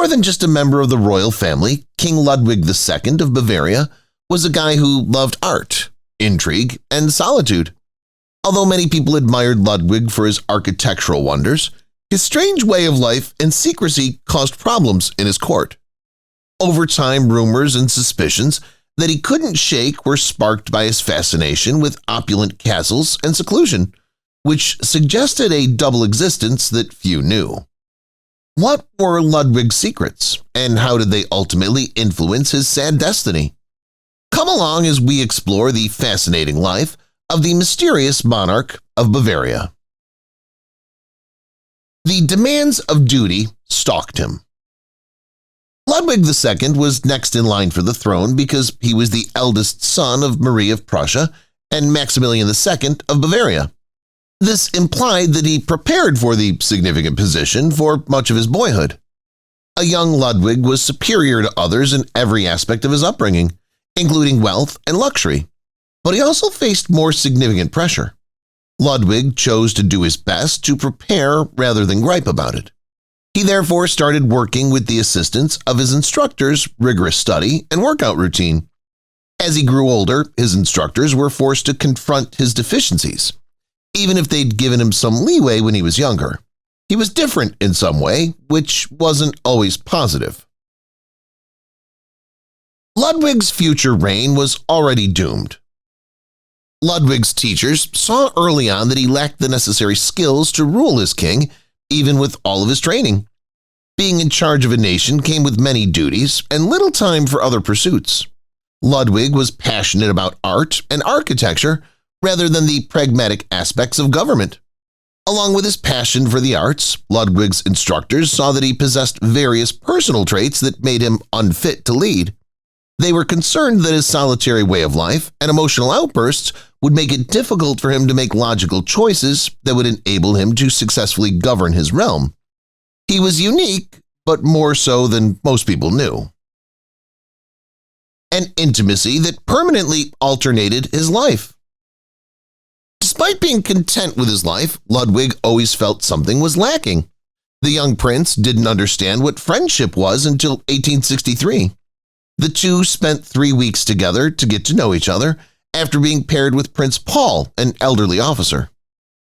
More than just a member of the royal family, King Ludwig II of Bavaria was a guy who loved art, intrigue, and solitude. Although many people admired Ludwig for his architectural wonders, his strange way of life and secrecy caused problems in his court. Over time, rumors and suspicions that he couldn't shake were sparked by his fascination with opulent castles and seclusion, which suggested a double existence that few knew. What were Ludwig's secrets, and how did they ultimately influence his sad destiny? Come along as we explore the fascinating life of the mysterious monarch of Bavaria. The demands of duty stalked him. Ludwig II was next in line for the throne because he was the eldest son of Marie of Prussia and Maximilian II of Bavaria. This implied that he prepared for the significant position for much of his boyhood. A young Ludwig was superior to others in every aspect of his upbringing, including wealth and luxury, but he also faced more significant pressure. Ludwig chose to do his best to prepare rather than gripe about it. He therefore started working with the assistance of his instructors' rigorous study and workout routine. As he grew older, his instructors were forced to confront his deficiencies, even if they'd given him some leeway when he was younger. He was different in some way, which wasn't always positive. Ludwig's future reign was already doomed. Ludwig's teachers saw early on that he lacked the necessary skills to rule as king, even with all of his training. Being in charge of a nation came with many duties and little time for other pursuits. Ludwig was passionate about art and architecture rather than the pragmatic aspects of government. Along with his passion for the arts, Ludwig's instructors saw that he possessed various personal traits that made him unfit to lead. They were concerned that his solitary way of life and emotional outbursts would make it difficult for him to make logical choices that would enable him to successfully govern his realm. He was unique, but more so than most people knew. An intimacy that permanently alternated his life. Despite being content with his life, Ludwig always felt something was lacking. The young prince didn't understand what friendship was until 1863. The two spent 3 weeks together to get to know each other after being paired with Prince Paul, an elderly officer.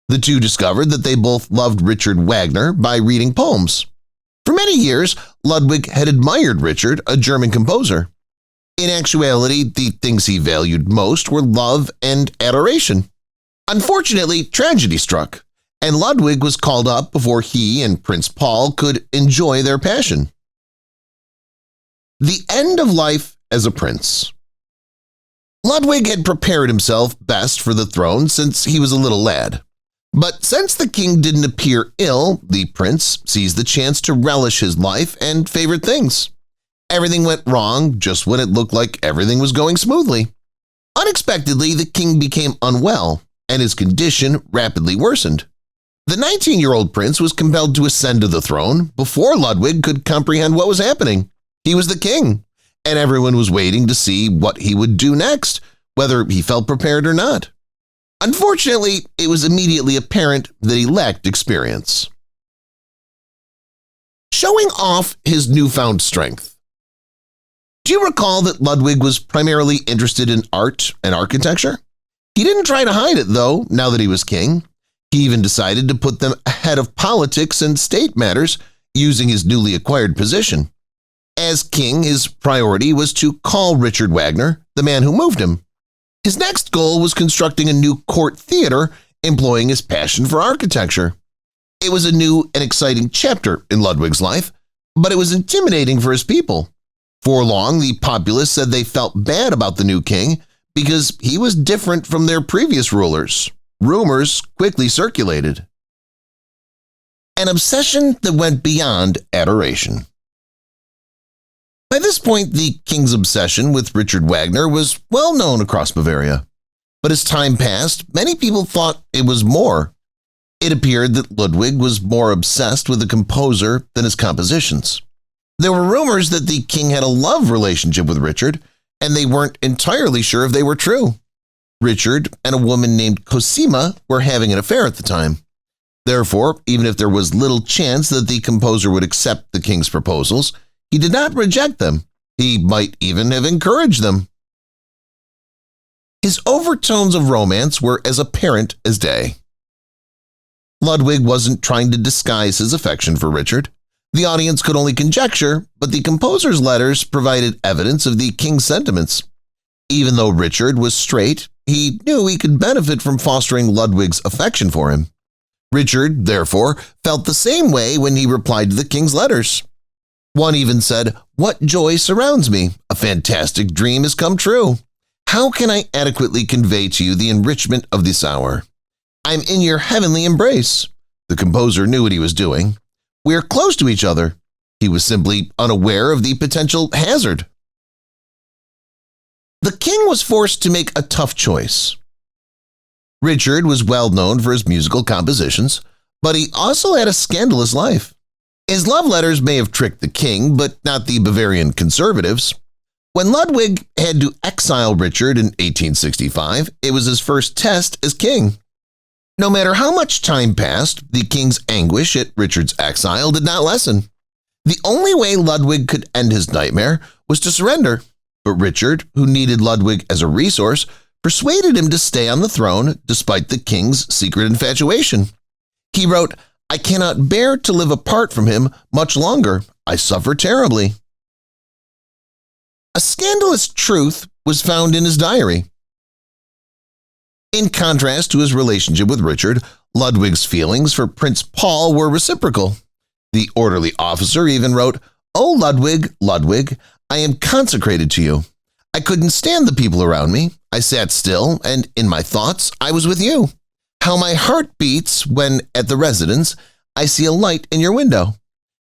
The two discovered that they both loved Richard Wagner by reading poems. For many years, Ludwig had admired Richard, a German composer. In actuality, the things he valued most were love and adoration. Unfortunately, tragedy struck, and Ludwig was called up before he and Prince Paul could enjoy their passion. The end of life as a prince. Ludwig had prepared himself best for the throne since he was a little lad. But since the king didn't appear ill, the prince seized the chance to relish his life and favorite things. Everything went wrong just when it looked like everything was going smoothly. Unexpectedly, the king became unwell, and his condition rapidly worsened. The 19-year-old prince was compelled to ascend to the throne before Ludwig could comprehend what was happening. He was the king, and everyone was waiting to see what he would do next, whether he felt prepared or not. Unfortunately, it was immediately apparent that he lacked experience. Showing off his newfound strength. Do you recall that Ludwig was primarily interested in art and architecture? He didn't try to hide it, though, now that he was king. He even decided to put them ahead of politics and state matters, using his newly acquired position. As king, his priority was to call Richard Wagner, the man who moved him. His next goal was constructing a new court theater, employing his passion for architecture. It was a new and exciting chapter in Ludwig's life, but it was intimidating for his people. For long, the populace said they felt bad about the new king because he was different from their previous rulers. Rumors quickly circulated. An obsession that went beyond adoration. By this point, the king's obsession with Richard Wagner was well known across Bavaria. But as time passed, many people thought it was more. It appeared that Ludwig was more obsessed with the composer than his compositions. There were rumors that the king had a love relationship with Richard, and they weren't entirely sure if they were true. Richard and a woman named Cosima were having an affair at the time. Therefore, even if there was little chance that the composer would accept the king's proposals, He did not reject them. He might even have encouraged them. His overtones of romance were as apparent as day. Ludwig wasn't trying to disguise his affection for Richard. The audience could only conjecture, but the composer's letters provided evidence of the king's sentiments. Even though Richard was straight, he knew he could benefit from fostering Ludwig's affection for him. Richard, therefore, felt the same way when he replied to the king's letters. One even said, "What joy surrounds me! A fantastic dream has come true. How can I adequately convey to you the enrichment of this hour? I'm in your heavenly embrace." The composer knew what he was doing. We're close to each other. He was simply unaware of the potential hazard. The king was forced to make a tough choice. Richard was well known for his musical compositions, but he also had a scandalous life. His love letters may have tricked the king, but not the Bavarian conservatives. When Ludwig had to exile Richard in 1865, it was his first test as king. No matter how much time passed, the king's anguish at Richard's exile did not lessen. The only way Ludwig could end his nightmare was to surrender, but Richard, who needed Ludwig as a resource, persuaded him to stay on the throne despite the king's secret infatuation. He wrote, "I cannot bear to live apart from him much longer. I suffer terribly." A scandalous truth was found in his diary. In contrast to his relationship with Richard, Ludwig's feelings for Prince Paul were reciprocal. The orderly officer even wrote, "Oh, Ludwig, Ludwig, I am consecrated to you. I couldn't stand the people around me. I sat still, and in my thoughts, I was with you. How my heart beats when, at the residence, I see a light in your window."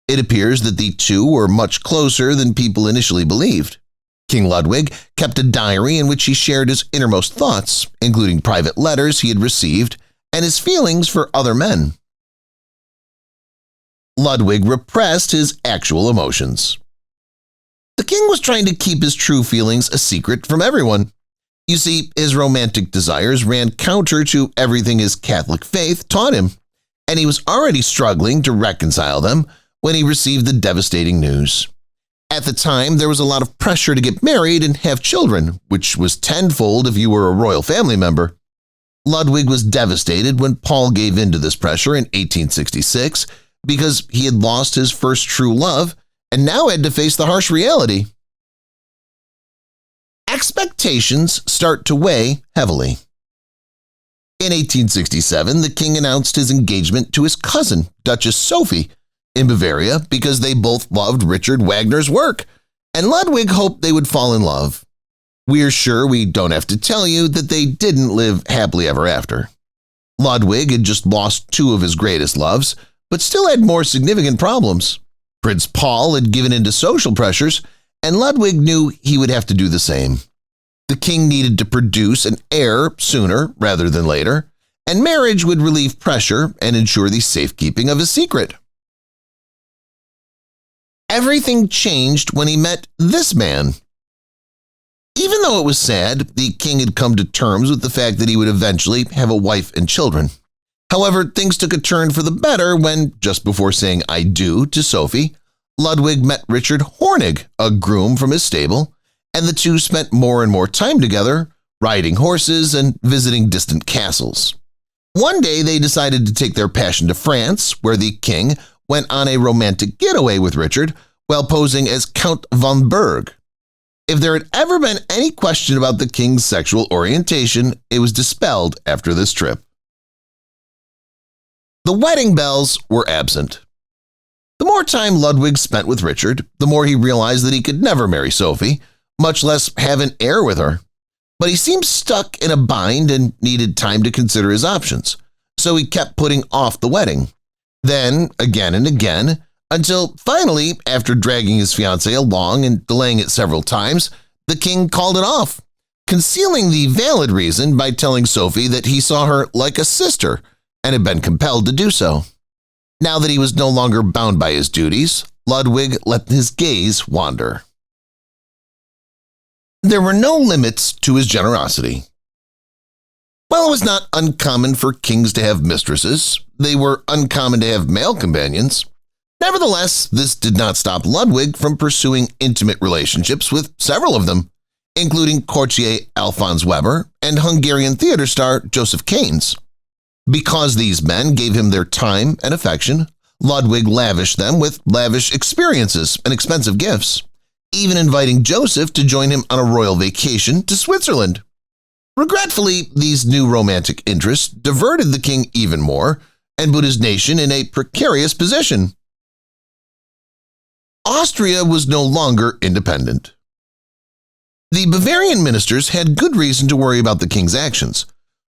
It appears that the two were much closer than people initially believed. King Ludwig kept a diary in which he shared his innermost thoughts, including private letters he had received and his feelings for other men. Ludwig repressed his actual emotions. The king was trying to keep his true feelings a secret from everyone. You see, his romantic desires ran counter to everything his Catholic faith taught him, and he was already struggling to reconcile them when he received the devastating news. At the time, there was a lot of pressure to get married and have children, which was tenfold if you were a royal family member. Ludwig was devastated when Paul gave in to this pressure in 1866 because he had lost his first true love and now had to face the harsh reality. Expectations start to weigh heavily. In 1867, the king announced his engagement to his cousin, Duchess Sophie, in Bavaria because they both loved Richard Wagner's work, and Ludwig hoped they would fall in love. We're sure we don't have to tell you that they didn't live happily ever after. Ludwig had just lost two of his greatest loves, but still had more significant problems. Prince Paul had given in to social pressures, and Ludwig knew he would have to do the same. The king needed to produce an heir sooner rather than later, and marriage would relieve pressure and ensure the safekeeping of his secret. Everything changed when he met this man. Even though it was sad, the king had come to terms with the fact that he would eventually have a wife and children. However, things took a turn for the better when, just before saying "I do" to Sophie, Ludwig met Richard Hornig, a groom from his stable, and the two spent more and more time together, riding horses and visiting distant castles. One day they decided to take their passion to France, where the king went on a romantic getaway with Richard while posing as Count von Berg. If there had ever been any question about the king's sexual orientation, it was dispelled after this trip. The wedding bells were absent. The more time Ludwig spent with Richard, the more he realized that he could never marry Sophie, much less have an heir with her. But he seemed stuck in a bind and needed time to consider his options, so he kept putting off the wedding. Then, again and again, until finally, after dragging his fiancée along and delaying it several times, the king called it off, concealing the valid reason by telling Sophie that he saw her like a sister and had been compelled to do so. Now that he was no longer bound by his duties, Ludwig let his gaze wander. There were no limits to his generosity. While it was not uncommon for kings to have mistresses, they were uncommon to have male companions. Nevertheless, this did not stop Ludwig from pursuing intimate relationships with several of them, including courtier Alphonse Weber and Hungarian theater star Joseph Keynes. Because these men gave him their time and affection, Ludwig lavished them with lavish experiences and expensive gifts, even inviting Joseph to join him on a royal vacation to Switzerland. Regretfully, these new romantic interests diverted the king even more and put his nation in a precarious position. Austria was no longer independent. The Bavarian ministers had good reason to worry about the king's actions.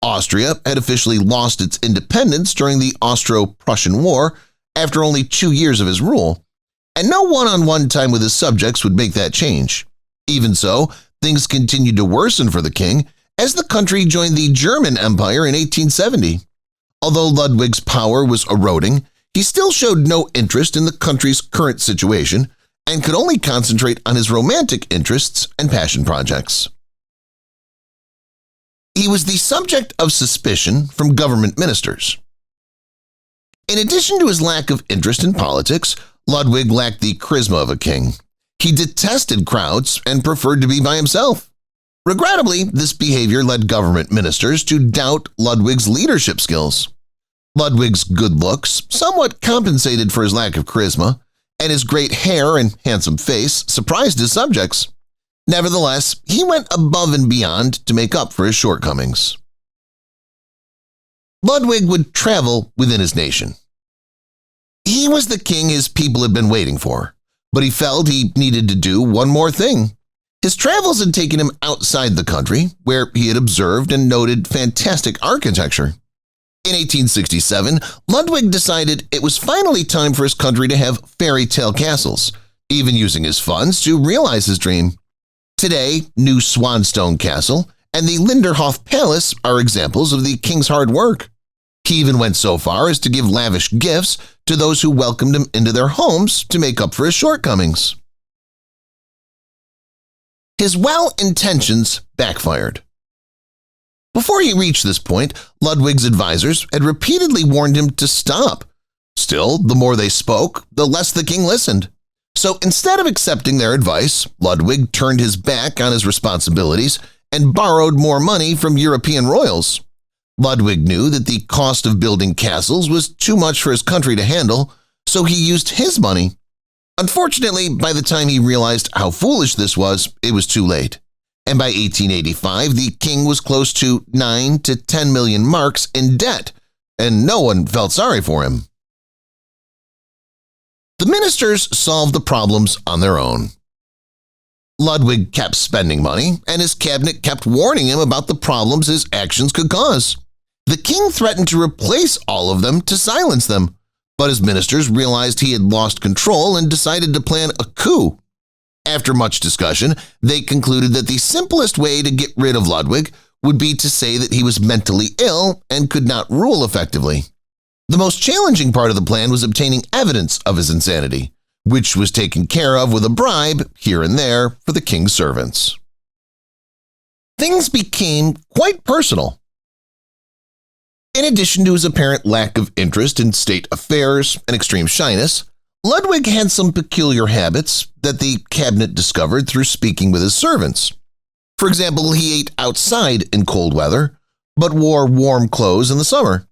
Austria had officially lost its independence during the Austro-Prussian War after only 2 years of his rule, and no one-on-one time with his subjects would make that change. Even so, things continued to worsen for the king as the country joined the German Empire in 1870. Although Ludwig's power was eroding, he still showed no interest in the country's current situation and could only concentrate on his romantic interests and passion projects. He was the subject of suspicion from government ministers. In addition to his lack of interest in politics, Ludwig lacked the charisma of a king. He detested crowds and preferred to be by himself. Regrettably, this behavior led government ministers to doubt Ludwig's leadership skills. Ludwig's good looks somewhat compensated for his lack of charisma, and his great hair and handsome face surprised his subjects. Nevertheless, he went above and beyond to make up for his shortcomings. Ludwig would travel within his nation. He was the king his people had been waiting for, but he felt he needed to do one more thing. His travels had taken him outside the country, where he had observed and noted fantastic architecture. In 1867, Ludwig decided it was finally time for his country to have fairy tale castles, even using his funds to realize his dream. Today, New Swanstone Castle and the Linderhof Palace are examples of the king's hard work. He even went so far as to give lavish gifts to those who welcomed him into their homes to make up for his shortcomings. His well-intentions backfired. Before he reached this point, Ludwig's advisors had repeatedly warned him to stop. Still, the more they spoke, the less the king listened. So instead of accepting their advice, Ludwig turned his back on his responsibilities and borrowed more money from European royals. Ludwig knew that the cost of building castles was too much for his country to handle, so he used his money. Unfortunately, by the time he realized how foolish this was, it was too late. And by 1885, the king was close to 9 to 10 million marks in debt, and no one felt sorry for him. The ministers solved the problems on their own. Ludwig kept spending money, and his cabinet kept warning him about the problems his actions could cause. The king threatened to replace all of them to silence them, but his ministers realized he had lost control and decided to plan a coup. After much discussion, they concluded that the simplest way to get rid of Ludwig would be to say that he was mentally ill and could not rule effectively. The most challenging part of the plan was obtaining evidence of his insanity, which was taken care of with a bribe here and there for the king's servants. Things became quite personal. In addition to his apparent lack of interest in state affairs and extreme shyness, Ludwig had some peculiar habits that the cabinet discovered through speaking with his servants. For example, he ate outside in cold weather, but wore warm clothes in the summer.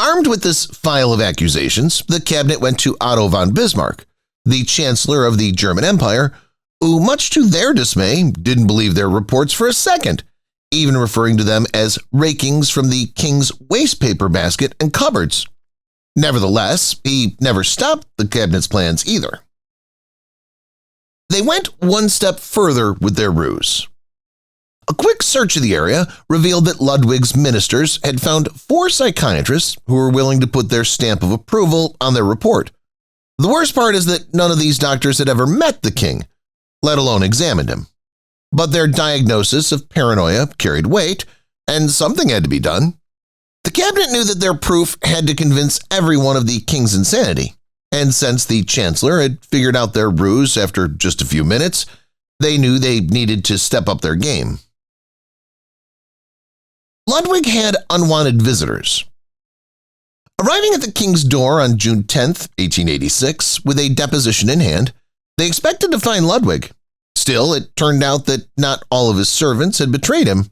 Armed with this file of accusations, the cabinet went to Otto von Bismarck, the Chancellor of the German Empire, who, much to their dismay, didn't believe their reports for a second, even referring to them as rakings from the king's wastepaper basket and cupboards. Nevertheless, he never stopped the cabinet's plans either. They went one step further with their ruse. A quick search of the area revealed that Ludwig's ministers had found 4 psychiatrists who were willing to put their stamp of approval on their report. The worst part is that none of these doctors had ever met the king, let alone examined him. But their diagnosis of paranoia carried weight, and something had to be done. The cabinet knew that their proof had to convince everyone of the king's insanity, and since the chancellor had figured out their ruse after just a few minutes, they knew they needed to step up their game. Ludwig had unwanted visitors. Arriving at the king's door on June 10, 1886, with a deposition in hand, they expected to find Ludwig. Still, it turned out that not all of his servants had betrayed him.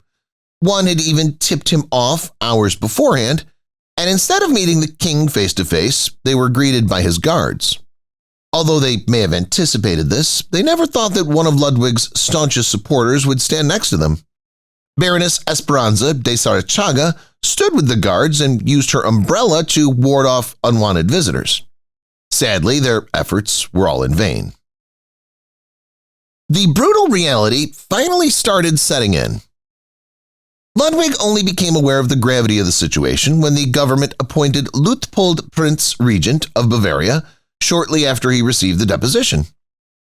One had even tipped him off hours beforehand, and instead of meeting the king face-to-face, they were greeted by his guards. Although they may have anticipated this, they never thought that one of Ludwig's staunchest supporters would stand next to them. Baroness Esperanza de Sarachaga stood with the guards and used her umbrella to ward off unwanted visitors. Sadly, their efforts were all in vain. The brutal reality finally started setting in. Ludwig only became aware of the gravity of the situation when the government appointed Luitpold Prince Regent of Bavaria shortly after he received the deposition.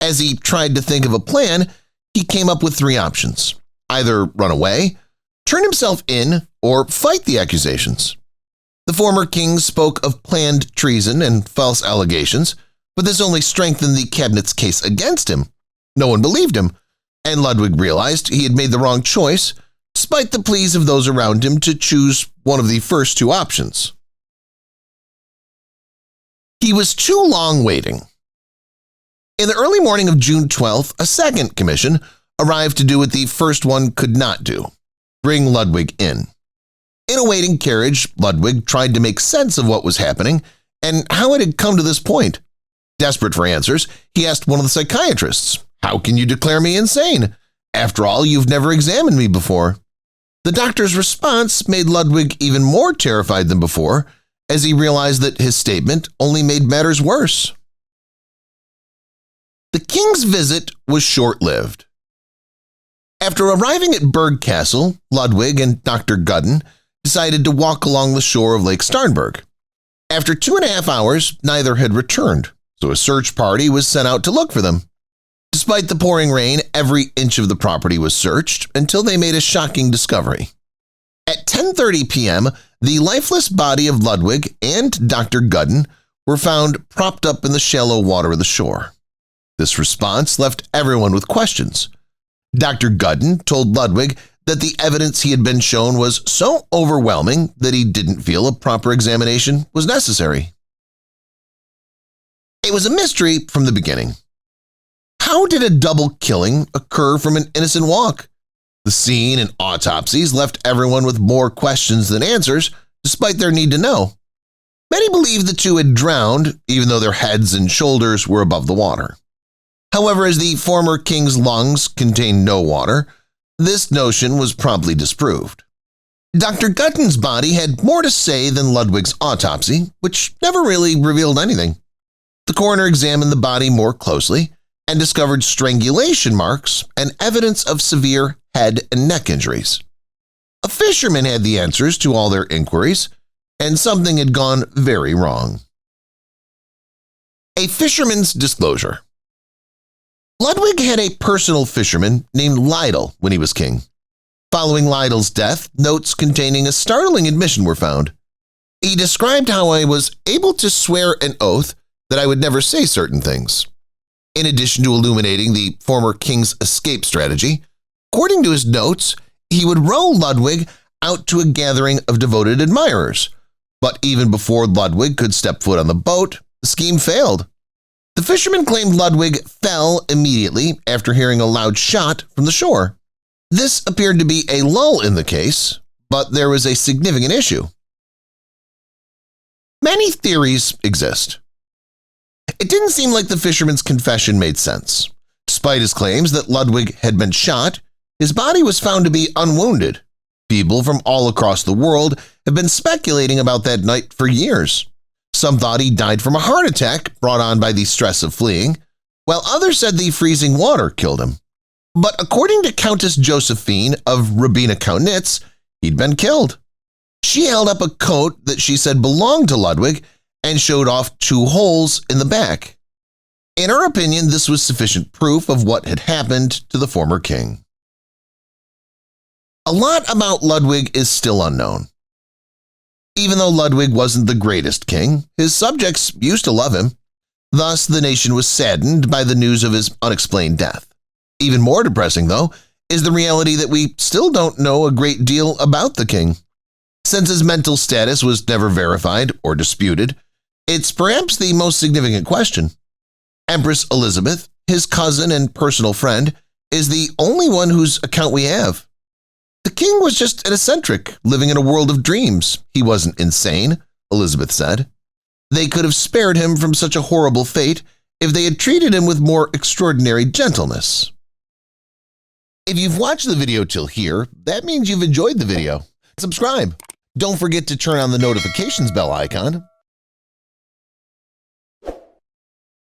As he tried to think of a plan, he came up with three options: either run away, turn himself in, or fight the accusations. The former king spoke of planned treason and false allegations, but this only strengthened the cabinet's case against him. No one believed him, and Ludwig realized he had made the wrong choice, despite the pleas of those around him to choose one of the first two options. He was too long waiting. In the early morning of June 12th, a second commission arrived to do what the first one could not do: bring Ludwig in. In a waiting carriage, Ludwig tried to make sense of what was happening and how it had come to this point. Desperate for answers, he asked one of the psychiatrists, "How can you declare me insane? After all, you've never examined me before." The doctor's response made Ludwig even more terrified than before, as he realized that his statement only made matters worse. The king's visit was short-lived. After arriving at Berg Castle, Ludwig and Dr. Gudden decided to walk along the shore of Lake Starnberg. After 2.5 hours, neither had returned, so a search party was sent out to look for them. Despite the pouring rain, every inch of the property was searched until they made a shocking discovery. At 10:30 p.m., the lifeless body of Ludwig and Dr. Gudden were found propped up in the shallow water of the shore. This response left everyone with questions. Dr. Gudden told Ludwig that the evidence he had been shown was so overwhelming that he didn't feel a proper examination was necessary. It was a mystery from the beginning. How did a double killing occur from an innocent walk? The scene and autopsies left everyone with more questions than answers, despite their need to know. Many believed the two had drowned, even though their heads and shoulders were above the water. However, as the former king's lungs contained no water, this notion was promptly disproved. Dr. Gutten's body had more to say than Ludwig's autopsy, which never really revealed anything. The coroner examined the body more closely and discovered strangulation marks and evidence of severe head and neck injuries. A fisherman had the answers to all their inquiries, and something had gone very wrong. A fisherman's disclosure. Ludwig had a personal fisherman named Lidl when he was king. Following Lidl's death, notes containing a startling admission were found. He described how I was able to swear an oath that I would never say certain things. In addition to illuminating the former king's escape strategy, according to his notes, he would row Ludwig out to a gathering of devoted admirers. But even before Ludwig could step foot on the boat, the scheme failed. The fisherman claimed Ludwig fell immediately after hearing a loud shot from the shore. This appeared to be a lull in the case, but there was a significant issue. Many theories exist. It didn't seem like the fisherman's confession made sense. Despite his claims that Ludwig had been shot, his body was found to be unwounded. People from all across the world have been speculating about that night for years. Some thought he died from a heart attack brought on by the stress of fleeing, while others said the freezing water killed him. But according to Countess Josephine of Rubina-Kaunitz, he'd been killed. She held up a coat that she said belonged to Ludwig and showed off 2 holes in the back. In her opinion, this was sufficient proof of what had happened to the former king. A lot about Ludwig is still unknown. Even though Ludwig wasn't the greatest king, his subjects used to love him. Thus, the nation was saddened by the news of his unexplained death. Even more depressing, though, is the reality that we still don't know a great deal about the king. Since his mental status was never verified or disputed, it's perhaps the most significant question. Empress Elizabeth, his cousin and personal friend, is the only one whose account we have. The king was just an eccentric, living in a world of dreams. He wasn't insane, Elizabeth said. They could have spared him from such a horrible fate if they had treated him with more extraordinary gentleness. If you've watched the video till here, that means you've enjoyed the video. Subscribe. Don't forget to turn on the notifications bell icon